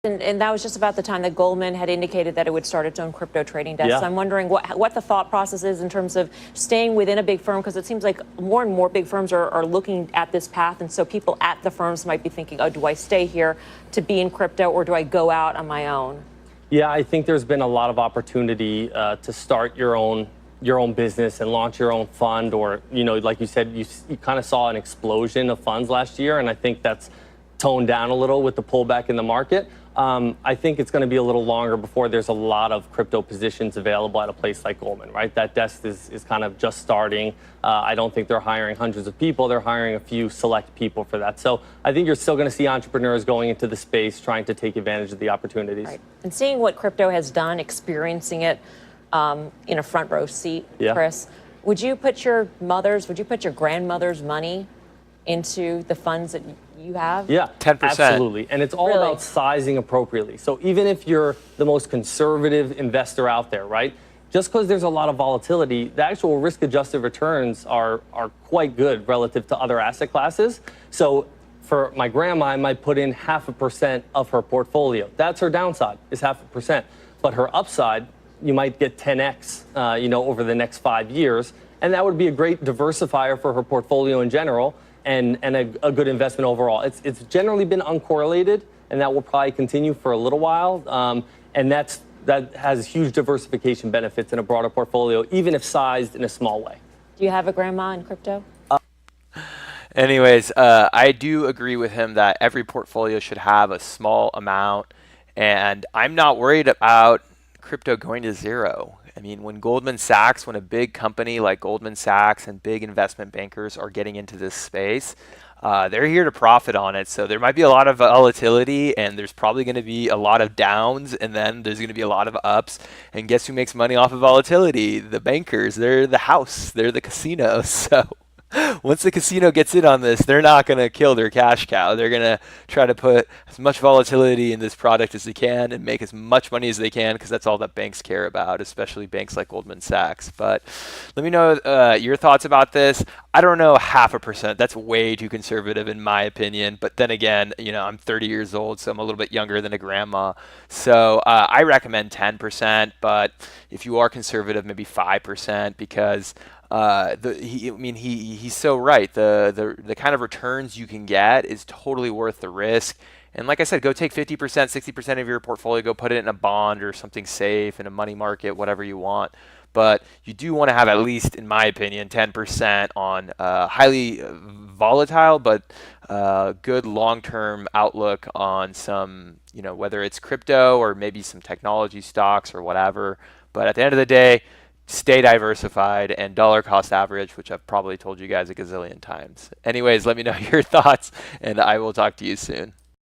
And that was just about the time that Goldman had indicated that it would start its own crypto trading desk. Yeah. So I'm wondering what the thought process is in terms of staying within a big firm, because it seems like more and more big firms are looking at this path. And so people at the firms might be thinking, oh, do I stay here to be in crypto, or do I go out on my own? Yeah, I think there's been a lot of opportunity to start your own business and launch your own fund, or, like you said, you kind of saw an explosion of funds last year, and I think that's toned down a little with the pullback in the market. I think it's going to be a little longer before there's a lot of crypto positions available at a place like Goldman, right? That desk is kind of just starting. I don't think they're hiring hundreds of people. They're hiring a few select people for that. So I think you're still going to see entrepreneurs going into the space trying to take advantage of the opportunities. Right. And seeing what crypto has done, experiencing it in a front row seat, yeah. Chris, would you put your grandmother's money into the funds that you have? Yeah, 10%. Absolutely. And it's all about sizing appropriately. So even if you're the most conservative investor out there, right? Just because there's a lot of volatility, the actual risk-adjusted returns are quite good relative to other asset classes. So for my grandma, I might put in 0.5% of her portfolio. That's her downside, is 0.5%. But her upside, you might get 10x, over the next 5 years. And that would be a great diversifier for her portfolio in general, and a good investment overall. It's generally been uncorrelated, and that will probably continue for a little while. And that has huge diversification benefits in a broader portfolio, even if sized in a small way. Do you have a grandma in crypto? Anyways, I do agree with him that every portfolio should have a small amount, and I'm not worried about crypto going to zero. I mean, when a big company like Goldman Sachs and big investment bankers are getting into this space, they're here to profit on it. So there might be a lot of volatility, and there's probably going to be a lot of downs, and then there's going to be a lot of ups. And guess who makes money off of volatility? The bankers. They're the house. They're the casino. So once the casino gets in on this, they're not going to kill their cash cow. They're going to try to put as much volatility in this product as they can and make as much money as they can, because that's all that banks care about, especially banks like Goldman Sachs. But let me know your thoughts about this. I don't know, 0.5%. That's way too conservative in my opinion. But then again, I'm 30 years old, so I'm a little bit younger than a grandma. So I recommend 10%. But if you are conservative, maybe 5%, because he's so right. The kind of returns you can get is totally worth the risk. And like I said, go take 50%, 60% of your portfolio, go put it in a bond or something safe, in a money market, whatever you want. But you do want to have at least, in my opinion, 10% on highly volatile but good long-term outlook on some, whether it's crypto or maybe some technology stocks or whatever. But at the end of the day, stay diversified and dollar cost average, which I've probably told you guys a gazillion times. Anyways, let me know your thoughts, and I will talk to you soon.